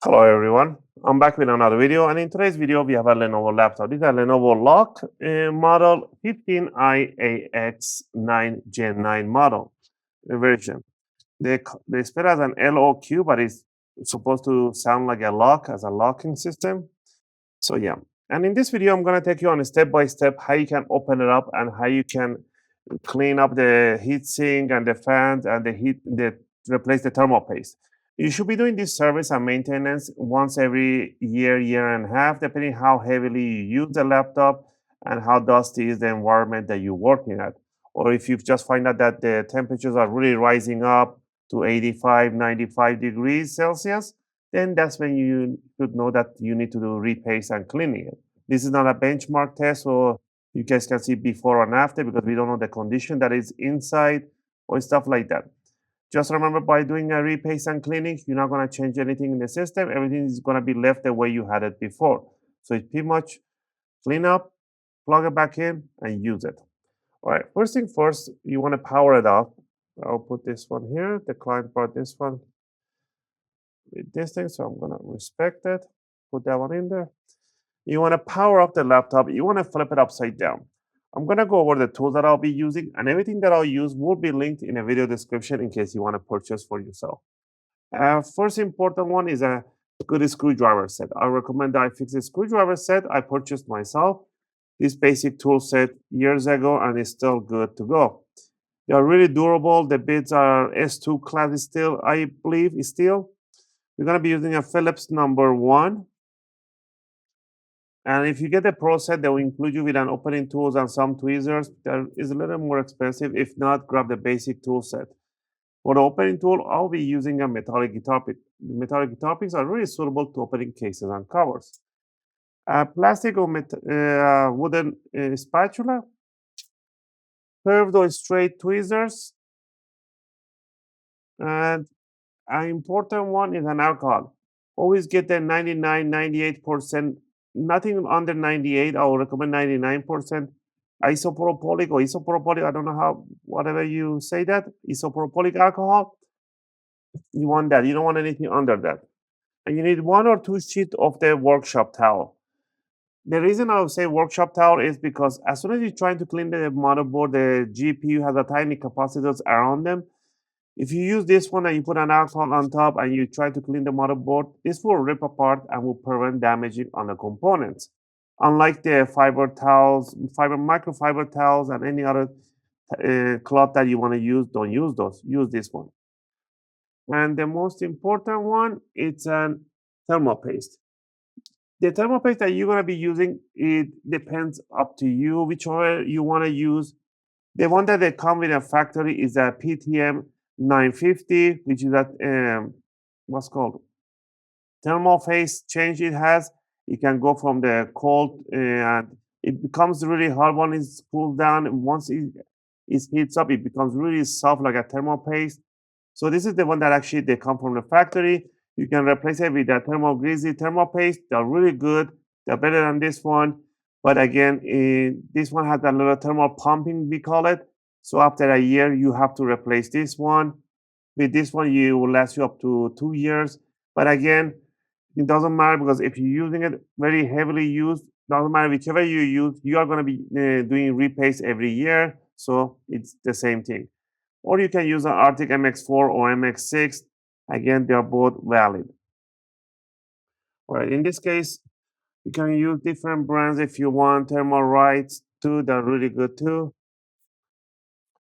Hello everyone, I'm back with another video, and in today's video we have a Lenovo laptop. This is a Lenovo LOQ model 15IAX9 Gen 9 model version. They spell as an LOQ, but it's supposed to sound like a lock, as a locking system. So yeah, and in this video I'm going to take you on a step-by-step how you can open it up and how you can clean up the heatsink and the fans and replace the thermal paste. You should be doing this service and maintenance once every year and a half, depending how heavily you use the laptop and how dusty is the environment that you're working at. Or if you just find out that the temperatures are really rising up to 85, 95 degrees Celsius, then that's when you should know that you need to do repaste and cleaning it. This is not a benchmark test, so you guys can see before and after because we don't know the condition that is inside or stuff like that. Just remember, by doing a repaste and cleaning, you're not going to change anything in the system. Everything is going to be left the way you had it before. So it's pretty much clean up, plug it back in, and use it. All right, first thing first, you want to power it off. I'll put this one here. The client brought this one with this thing, so I'm going to respect it. Put that one in there. You want to power up the laptop. You want to flip it upside down. I'm going to go over the tools that I'll be using, and everything that I'll use will be linked in a video description in case you want to purchase for yourself. First important one is a good screwdriver set. I recommend that iFixit screwdriver set. I purchased myself this basic tool set years ago, and it's still good to go. They are really durable. The bits are S2 class steel, I believe, is steel. We're going to be using a Phillips number 1. And if you get the Pro set, they will include you with an opening tools and some tweezers. That is a little more expensive. If not, grab the basic tool set. For the opening tool, I'll be using a metallic guitar pick. The metallic guitar picks are really suitable to opening cases and covers. Plastic or wooden spatula, curved or straight tweezers, and an important one is an alcohol. Always get the 99, 98%. Nothing under 98. I will recommend 99% isopropylic or isopropylic. I don't know how, whatever you say that, isopropylic alcohol. You want that. You don't want anything under that. And you need 1 or 2 sheets of the workshop towel. The reason I would say workshop towel is because as soon as you're trying to clean the motherboard, the GPU has a tiny capacitors around them. If you use this one and you put an alcohol on top and you try to clean the motherboard, this will rip apart and will prevent damaging on the components. Unlike the fiber towels, microfiber towels, and any other cloth that you want to use, don't use those. Use this one. And the most important one, it's a thermal paste. The thermal paste that you're going to be using, it depends up to you, whichever you want to use. The one that they come with a factory is a PTM 950, which is that what's called thermal phase change. It has. It can go from the cold and it becomes really hard when it's cooled down. And once it heats up, it becomes really soft like a thermal paste. So this is the one that actually they come from the factory. You can replace it with that thermal greasy thermal paste. They're really good. They're better than this one. But again, this one has a little thermal pumping, we call it. So after a year, you have to replace this one. With this one, you will last you up to 2 years. But again, it doesn't matter because if you're using it very heavily used, doesn't matter whichever you use, you are going to be doing repaste every year. So it's the same thing. Or you can use an Arctic MX4 or MX6. Again, they are both valid. All right, in this case, you can use different brands if you want. Thermalrights too, they're really good too.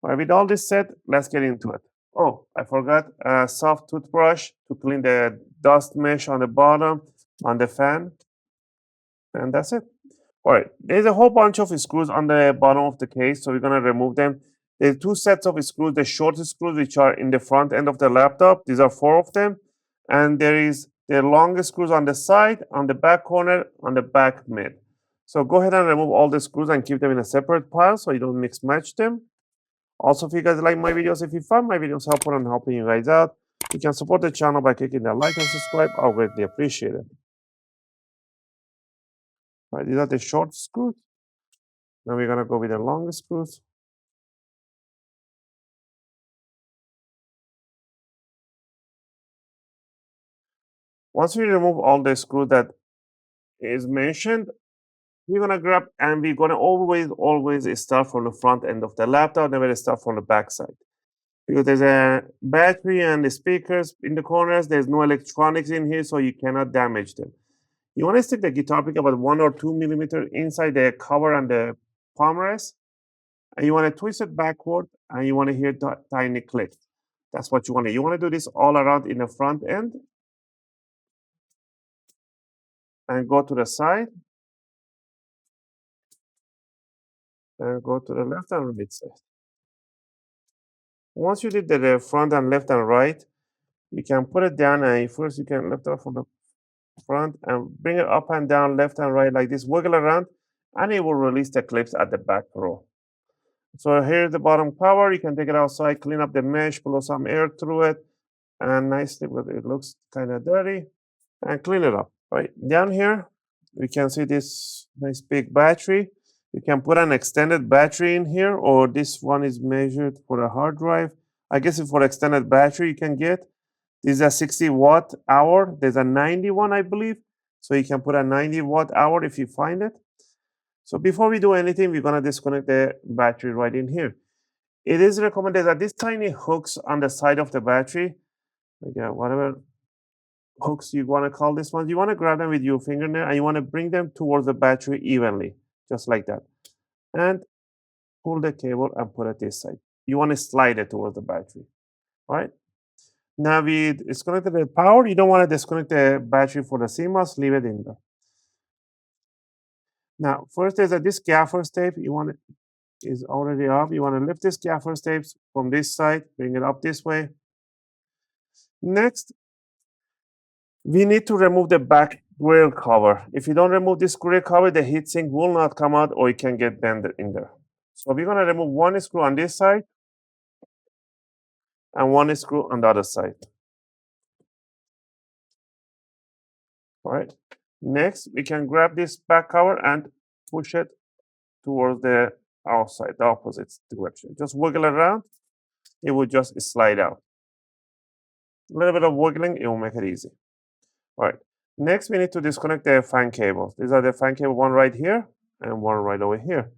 All right, with all this set, let's get into it. Oh, I forgot a soft toothbrush to clean the dust mesh on the bottom on the fan. And that's it. All right, there's a whole bunch of screws on the bottom of the case, so we're going to remove them. There's 2 sets of screws, the short screws, which are in the front end of the laptop. These are 4 of them. And there is the long screws on the side, on the back corner, on the back mid. So go ahead and remove all the screws and keep them in a separate pile so you don't mix match them. Also, if you guys like my videos, if you find my videos helpful and helping you guys out, you can support the channel by clicking the like and subscribe. I'll greatly appreciate it. All right, these are the short screws. Now we're going to go with the long screws. Once we remove all the screw that is mentioned, we're gonna grab and we're gonna always start from the front end of the laptop, never start from the back side. Because there's a battery and the speakers in the corners, there's no electronics in here, so you cannot damage them. You want to stick the guitar pick about 1 or 2 millimeter inside the cover and the palm rest, and you want to twist it backward, and you want to hear tiny click. That's what you want to. You want to do this all around in the front end, and go to the side, and go to the left and right side. Once you did the front and left and right, you can put it down, and first you can lift it up from the front and bring it up and down, left and right like this, wiggle around, and it will release the clips at the back row. So here's the bottom cover. You can take it outside, clean up the mesh, blow some air through it, and nicely, but it looks kind of dirty, and clean it up. Right down here, we can see this nice big battery. You can put an extended battery in here, or this one is measured for a hard drive. I guess if for extended battery you can get. This is a 60 watt hour. There's a 91, I believe. So you can put a 90 watt hour if you find it. So before we do anything, we're gonna disconnect the battery right in here. It is recommended that these tiny hooks on the side of the battery, like whatever hooks you wanna call this one, you wanna grab them with your fingernail and you wanna bring them towards the battery evenly, just like that. And pull the cable and put it this side. You wanna slide it towards the battery, all right? Now we disconnected the power. You don't want to disconnect the battery for the CMOS, leave it in there. Now, first there's this gaffer's tape. You want it is already up. You want to lift this gaffer's tape from this side, bring it up this way. Next, we need to remove the back grill cover. If you don't remove this grill cover, the heatsink will not come out or it can get bent in there. So we're going to remove one screw on this side and one screw on the other side. All right. Next, we can grab this back cover and push it towards the outside, the opposite direction. Just wiggle it around, it will just slide out. A little bit of wiggling, it will make it easy. All right. Next, we need to disconnect the fan cables. These are the fan cable, one right here and one right over here.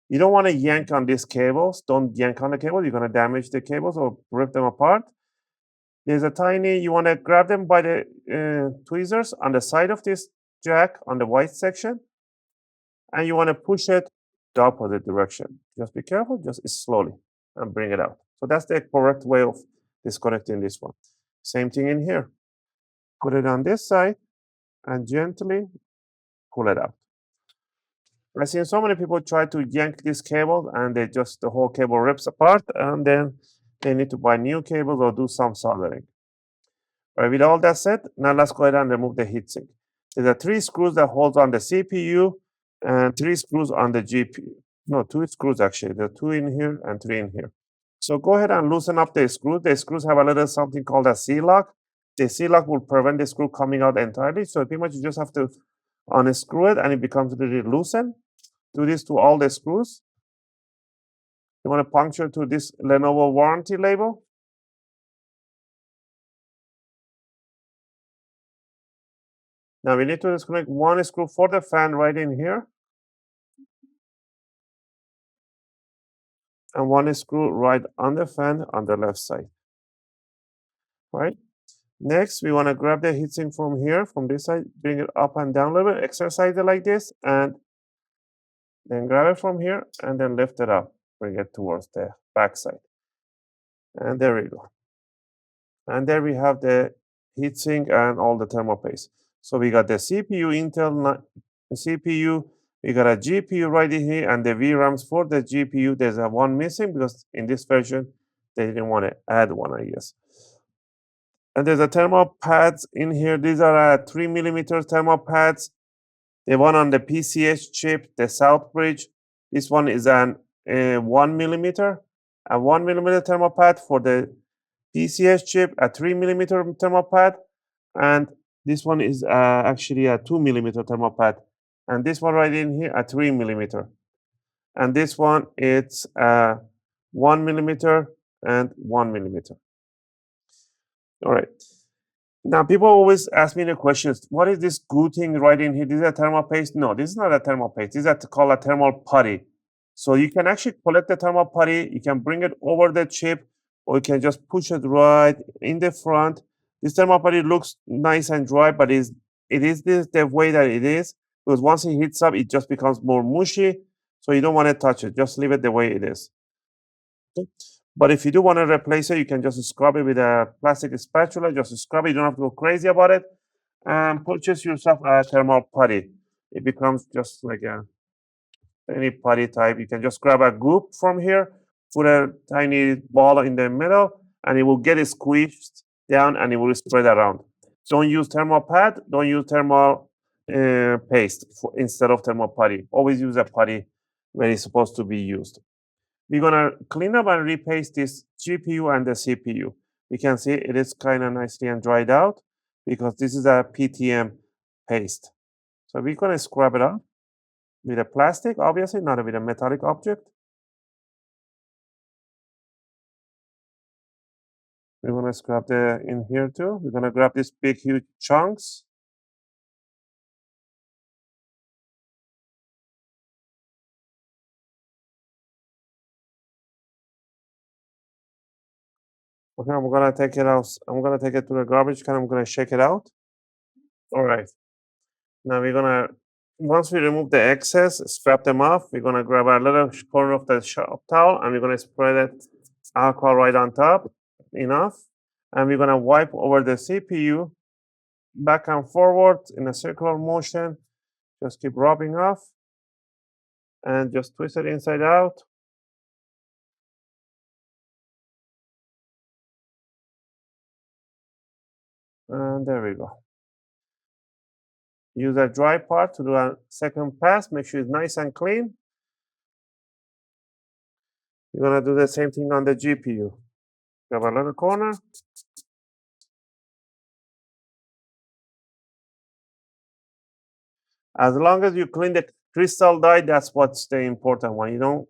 You don't want to yank on these cables. Don't yank on the cable. You're going to damage the cables or rip them apart. There's a tiny, you want to grab them by the tweezers on the side of this jack on the white section, and you want to push it the opposite direction. Just be careful, just slowly, and bring it out. So that's the correct way of disconnecting this one. Same thing in here. Put it on this side and gently pull it out. I've seen so many people try to yank this cable and the whole cable rips apart, and then they need to buy new cables or do some soldering. All right, with all that said, now let's go ahead and remove the heatsink. There are 3 screws that hold on the CPU and 3 screws on the GPU. No, 2 screws actually. There are 2 in here and 3 in here. So go ahead and loosen up the screws. The screws have a little something called a C-lock. The C-lock will prevent the screw coming out entirely. So pretty much you just have to unscrew it and it becomes really loosened. Do this to all the screws. You want to puncture to this Lenovo warranty label. Now we need to disconnect one screw for the fan right in here, and one screw right on the fan on the left side. All right. Next, we want to grab the heatsink from here, from this side, bring it up and down a little bit, exercise it like this, and then grab it from here and then lift it up, bring it towards the back side. And there we go. And there we have the heatsink and all the thermal paste. So we got the CPU, Intel CPU, we got a GPU right in here, and the VRAMs for the GPU. There's a one missing because in this version, they didn't want to add one, I guess. And there's a thermal pads in here. These are 3mm thermal pads. The one on the PCH chip, the South Bridge. This one is an 1mm, a 1mm thermal pad for the PCH chip, a 3mm thermal pad, and this one is actually a 2mm thermal pad, and this one right in here a 3mm, and this one it's 1mm and 1mm. All right. Now, people always ask me the questions, what is this glue thing right in here? This is a thermal paste? No, this is not a thermal paste. This is called a thermal putty. So you can actually collect the thermal putty, you can bring it over the chip, or you can just push it right in the front. This thermal putty looks nice and dry, but it is the way that it is, because once it heats up, it just becomes more mushy. So you don't want to touch it. Just leave it the way it is. Okay. But if you do want to replace it, you can just scrub it with a plastic spatula. Just scrub it. You don't have to go crazy about it. And purchase yourself a thermal putty. It becomes just like any putty type. You can just grab a goop from here, put a tiny ball in the middle, and it will get it squeezed down and it will spread around. Don't use thermal pad. Don't use thermal paste instead of thermal putty. Always use a putty when it's supposed to be used. We're gonna clean up and repaste this GPU and the CPU. We can see it is kind of nicely and dried out because this is a PTM paste. So we're gonna scrub it up with a plastic, obviously, not with a metallic object. We're gonna scrub the in here too. We're gonna grab these big, huge chunks. Okay, I'm gonna take it out. I'm gonna take it to the garbage can. I'm gonna shake it out. All right. Now we're gonna, once we remove the excess, scrap them off, we're gonna grab a little corner of the shop towel and we're gonna spread it alcohol right on top, enough. And we're gonna wipe over the CPU back and forward in a circular motion. Just keep rubbing off and just twist it inside out. And there we go. Use a dry part to do a second pass. Make sure it's nice and clean. You're gonna do the same thing on the GPU. Grab a little corner. As long as you clean the crystal die, that's what's the important one. You don't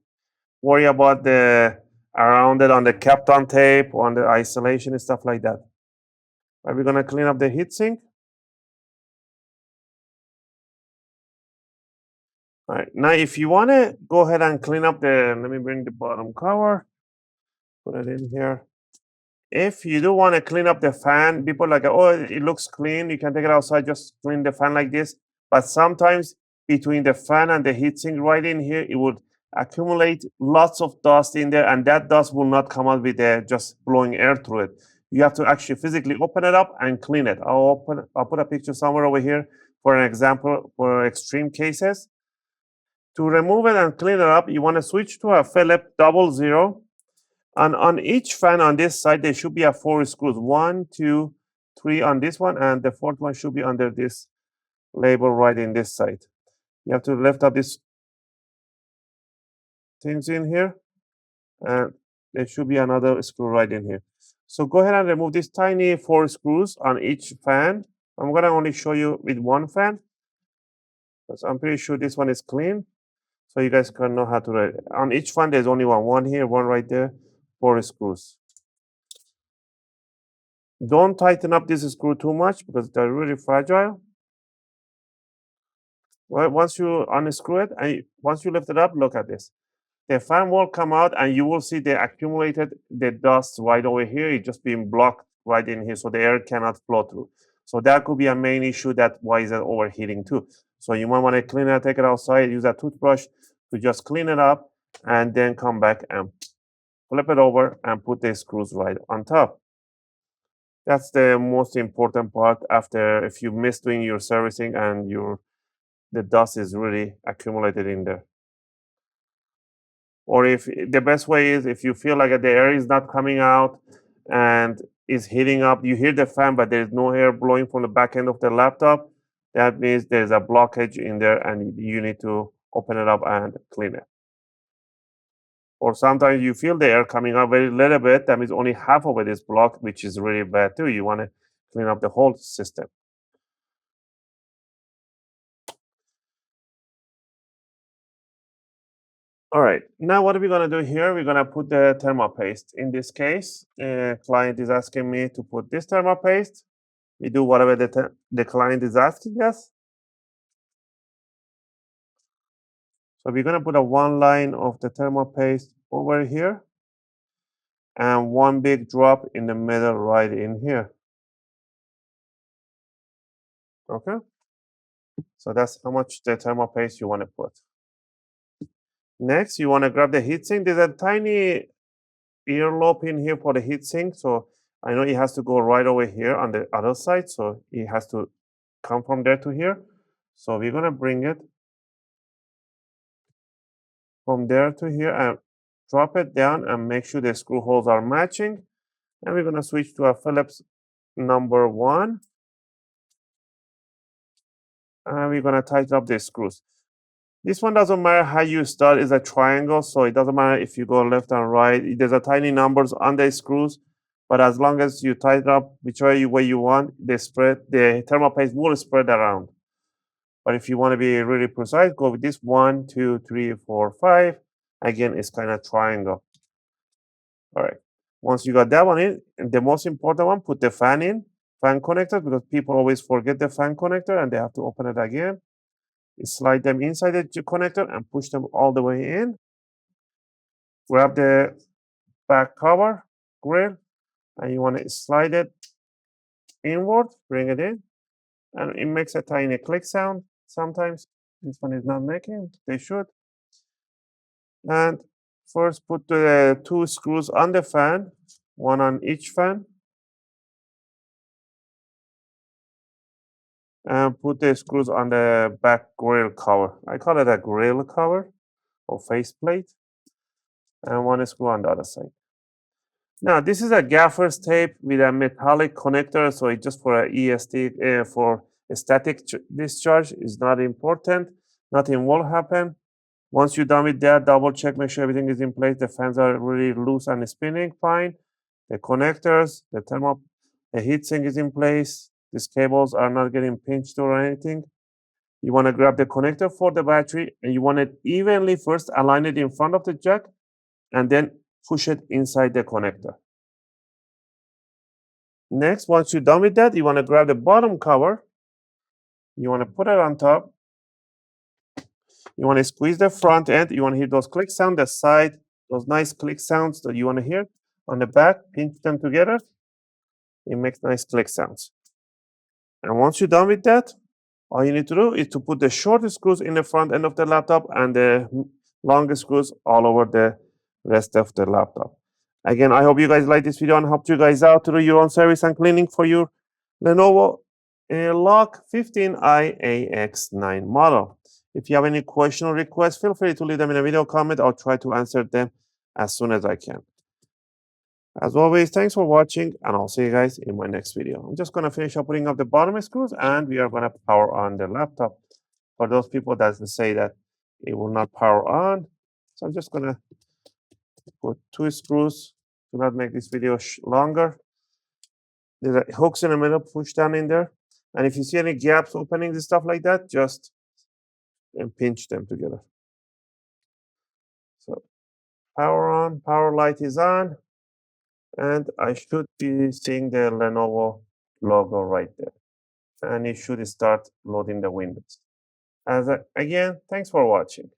worry about the around it on the Kapton tape, on the isolation and stuff like that. Are we gonna clean up the heatsink? All right, now if you wanna go ahead and clean up the, let me bring the bottom cover, put it in here. If you do want to clean up the fan, people like, oh, it looks clean. You can take it outside, just clean the fan like this. But sometimes between the fan and the heatsink right in here, it would accumulate lots of dust in there, and that dust will not come out with just blowing air through it. You have to actually physically open it up and clean it. I'll put a picture somewhere over here for an example for extreme cases. To remove it and clean it up, you want to switch to a Phillips 00. And on each fan on this side, there should be a 4 screws. 1, 2, 3 on this one, and the fourth one should be under this label right in this side. You have to lift up these things in here, and there should be another screw right in here. So go ahead and remove these tiny 4 screws on each fan. I'm gonna only show you with one fan, because I'm pretty sure this one is clean. So you guys can know how to read it. On each fan, there's only one here, one right there, 4 screws. Don't tighten up this screw too much because they're really fragile. Well, once you unscrew it and once you lift it up, look at this. The fan will come out and you will see the dust right over here. It's just being blocked right in here, so the air cannot flow through. So that could be a main issue. That why is it overheating too. So you might want to clean it, take it outside, use a toothbrush to just clean it up, and then come back and flip it over and put the screws right on top. That's the most important part after if you miss doing your servicing and the dust is really accumulated in there. Or if the best way is if you feel like the air is not coming out and is heating up, you hear the fan, but there's no air blowing from the back end of the laptop, that means there's a blockage in there and you need to open it up and clean it. Or sometimes you feel the air coming out very little bit, that means only half of it is blocked, which is really bad too. You want to clean up the whole system. All right, now what are we gonna do here? We're gonna put the thermal paste. In this case, client is asking me to put this thermal paste. We do whatever the client is asking us. So we're going to put a one line of the thermal paste over here and one big drop in the middle right in here. Okay. So that's how much the thermal paste you want to put. Next, you want to grab the heatsink. There's a tiny earlobe in here for the heatsink. So I know it has to go right over here on the other side. So it has to come from there to here. So we're going to bring it from there to here and drop it down and make sure the screw holes are matching. And we're going to switch to a Phillips number 1. And we're going to tighten up the screws. This one doesn't matter how you start. It's a triangle, so it doesn't matter if you go left and right. There's a tiny numbers on the screws, but as long as you tighten up whichever way you want, the thermal paste will spread around. But if you want to be really precise, go with this 1, 2, 3, 4, 5. Again, it's kind of triangle. All right. Once you got that one in, the most important one, put the fan in, fan connector, because people always forget the fan connector and they have to open it again. You slide them inside the connector and push them all the way in. Grab the back cover grill and you want to slide it inward, bring it in, and it makes a tiny click sound sometimes. This one is not making, they should. And first put the 2 screws on the fan, one on each fan. And put the screws on the back grill cover. I call it a grill cover or faceplate. And one screw on the other side. Now, this is a gaffer's tape with a metallic connector, so it's just for a EST, for a static discharge. Is not important. Nothing will happen. Once you're done with that, double check, make sure everything is in place. The fans are really loose and spinning fine. The connectors, the heatsink is in place. These cables are not getting pinched or anything. You want to grab the connector for the battery and you want it evenly first align it in front of the jack and then push it inside the connector. Next, once you're done with that, you want to grab the bottom cover. You want to put it on top. You want to squeeze the front end. You want to hear those click sounds, the side, those nice click sounds that you want to hear. On the back, pinch them together. It makes nice click sounds. And once you're done with that, all you need to do is to put the short screws in the front end of the laptop and the long screws all over the rest of the laptop. Again, I hope you guys like this video and helped you guys out to do your own service and cleaning for your Lenovo LOQ 15IAX9 model. If you have any question or requests, feel free to leave them in a video comment. I'll try to answer them as soon as I can. As always, thanks for watching, and I'll see you guys in my next video. I'm just going to finish up putting up the bottom screws, and we are going to power on the laptop. For those people that say that it will not power on, so I'm just going to put 2 screws to not make this video longer. There's hooks in the middle, push down in there. And if you see any gaps, openings and stuff like that, just pinch them together. So power on, power light is on. And I should be seeing the Lenovo logo right there. And it should start loading the Windows. Again, thanks for watching.